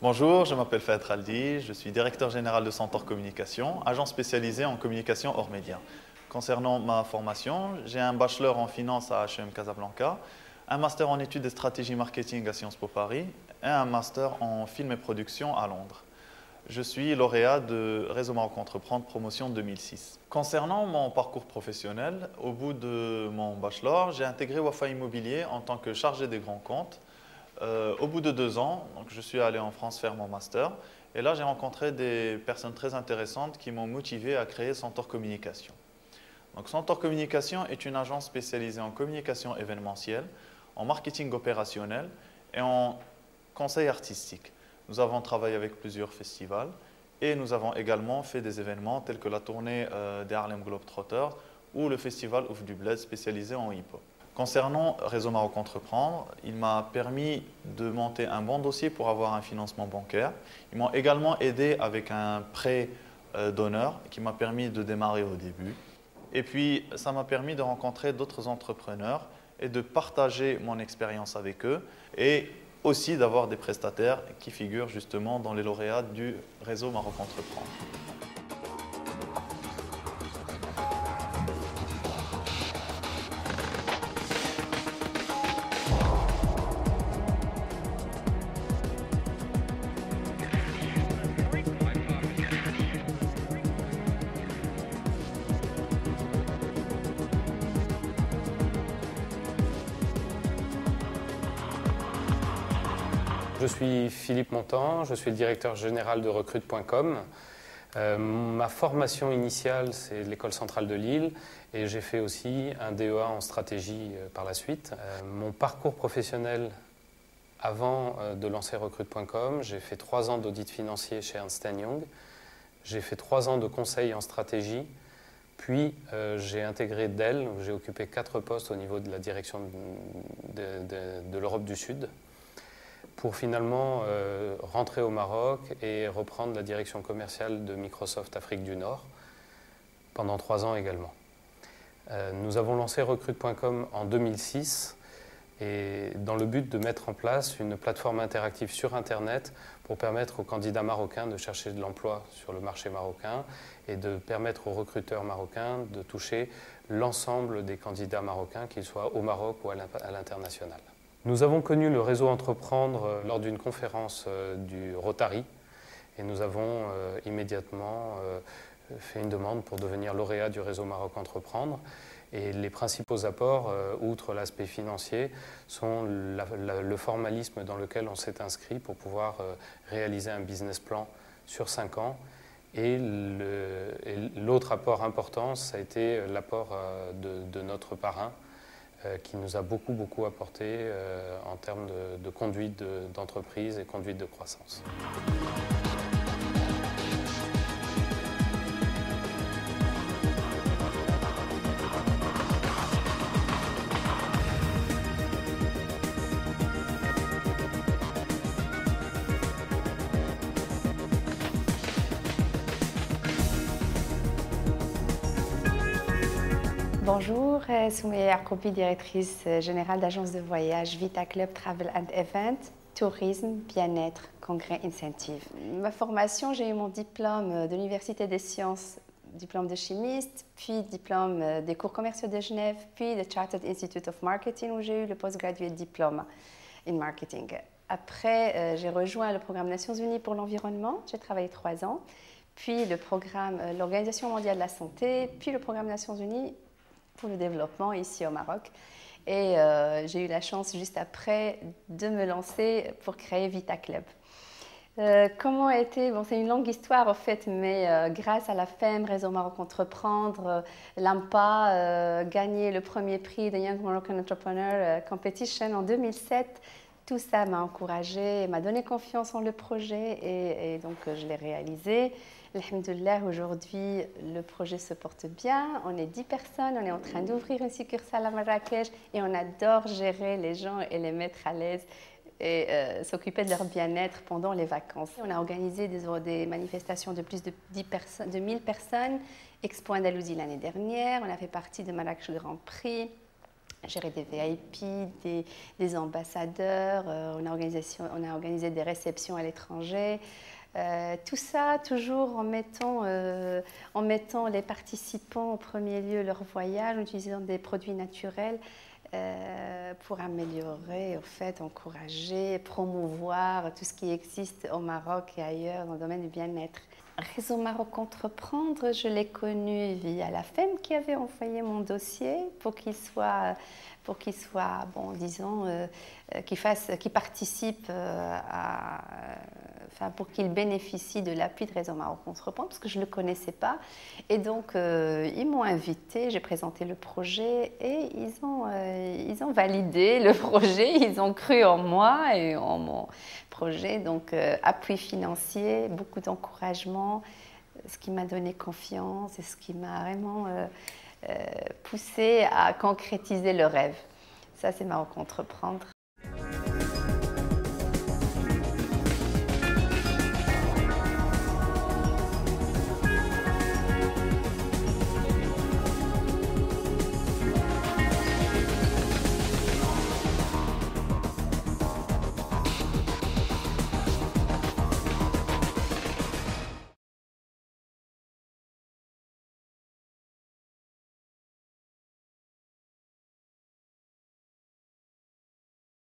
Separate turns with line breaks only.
Bonjour, je m'appelle Fahd Khaldi, je suis directeur général de Centaure Communication, agence spécialisée en communication hors médias. Concernant ma formation, j'ai un bachelor en finance à HEM Casablanca, un master en études et stratégie marketing à Sciences Po Paris et un master en film et production à Londres. Je suis lauréat de Réseau Maroc Entreprendre Promotion 2006. Concernant mon parcours professionnel, au bout de mon bachelor, j'ai intégré Wafa Immobilier en tant que chargé des grands comptes. Au bout de 2 ans, donc, je suis allé en France faire mon master et là j'ai rencontré des personnes très intéressantes qui m'ont motivé à créer Centaure Communication. Donc, Centaure Communication est une agence spécialisée en communication événementielle, en marketing opérationnel et en conseil artistique. Nous avons travaillé avec plusieurs festivals et nous avons également fait des événements tels que la tournée des Harlem Globetrotters ou le festival Ouf du Bled spécialisé en hip-hop. Concernant Réseau Maroc Entreprendre, il m'a permis de monter un bon dossier pour avoir un financement bancaire. Ils m'ont également aidé avec un prêt d'honneur qui m'a permis de démarrer au début. Et puis, ça m'a permis de rencontrer d'autres entrepreneurs et de partager mon expérience avec eux et aussi d'avoir des prestataires qui figurent justement dans les lauréats du Réseau Maroc Entreprendre.
Je suis Philippe Montant, je suis le directeur général de Recrute.com. Ma formation initiale, c'est l'École centrale de Lille et j'ai fait aussi un DEA en stratégie par la suite. Mon parcours professionnel avant de lancer Recrute.com, j'ai fait 3 ans d'audit financier chez Ernst & Young, j'ai fait 3 ans de conseil en stratégie, puis j'ai intégré Dell, où j'ai occupé 4 postes au niveau de la direction de l'Europe du Sud, pour finalement rentrer au Maroc et reprendre la direction commerciale de Microsoft Afrique du Nord pendant 3 ans également. Nous avons lancé Recrute.com en 2006 et dans le but de mettre en place une plateforme interactive sur Internet pour permettre aux candidats marocains de chercher de l'emploi sur le marché marocain et de permettre aux recruteurs marocains de toucher l'ensemble des candidats marocains, qu'ils soient au Maroc ou à l'international. Nous avons connu le réseau Entreprendre lors d'une conférence du Rotary et nous avons immédiatement fait une demande pour devenir lauréat du réseau Maroc Entreprendre. Et les principaux apports, outre l'aspect financier, sont le formalisme dans lequel on s'est inscrit pour pouvoir réaliser un business plan sur 5 ans. Et l'autre apport important, ça a été l'apport de notre parrain, qui nous a beaucoup apporté en termes de conduite d'entreprise et conduite de croissance.
Bonjour, Soumeya Yacoubi, directrice générale d'agence de voyage Vita Club Travel and Event, tourisme, bien-être, congrès, incentive. Ma formation, j'ai eu mon diplôme de l'Université des sciences, diplôme de chimiste, puis diplôme des cours commerciaux de Genève, puis le Chartered Institute of Marketing où j'ai eu le postgraduate diplôme in marketing. Après, j'ai rejoint le programme Nations Unies pour l'environnement, j'ai travaillé 3 ans, puis le programme l'Organisation mondiale de la santé, puis le programme Nations Unies pour le développement ici au Maroc. Et j'ai eu la chance juste après de me lancer pour créer Vita Club. Comment a été, bon, c'est une longue histoire en fait, mais grâce à la FEM, Réseau Maroc Entreprendre, l'AMPA, gagné le premier prix de Young Moroccan Entrepreneur Competition en 2007, tout ça m'a encouragée, m'a donné confiance en le projet et donc je l'ai réalisé. Alhamdoulilah, aujourd'hui, le projet se porte bien. On est 10 personnes, on est en train d'ouvrir une succursale à Marrakech et on adore gérer les gens et les mettre à l'aise et s'occuper de leur bien-être pendant les vacances. On a organisé des manifestations de plus de 1000 personnes, Expo Andalousie l'année dernière, on a fait partie de Marrakech Grand Prix. gérer des VIP, des ambassadeurs, on a organisé des réceptions à l'étranger. Tout ça toujours en mettant les participants au premier lieu leur voyage, en utilisant des produits naturels pour améliorer, encourager, promouvoir tout ce qui existe au Maroc et ailleurs dans le domaine du bien-être. Réseau Maroc Entreprendre, je l'ai connu via la FEM qui avait envoyé mon dossier pour qu'il soit bon, disons, qu'il participe pour qu'il bénéficie de l'appui de Réseau Maroc Entreprendre, parce que je ne le connaissais pas. Et donc, ils m'ont invité, j'ai présenté le projet et ils ont validé le projet, ils ont cru en moi et en mon projet. Donc, appui financier, beaucoup d'encouragement, ce qui m'a donné confiance et ce qui m'a vraiment poussé à concrétiser le rêve. Ça, c'est Maroc Entreprendre.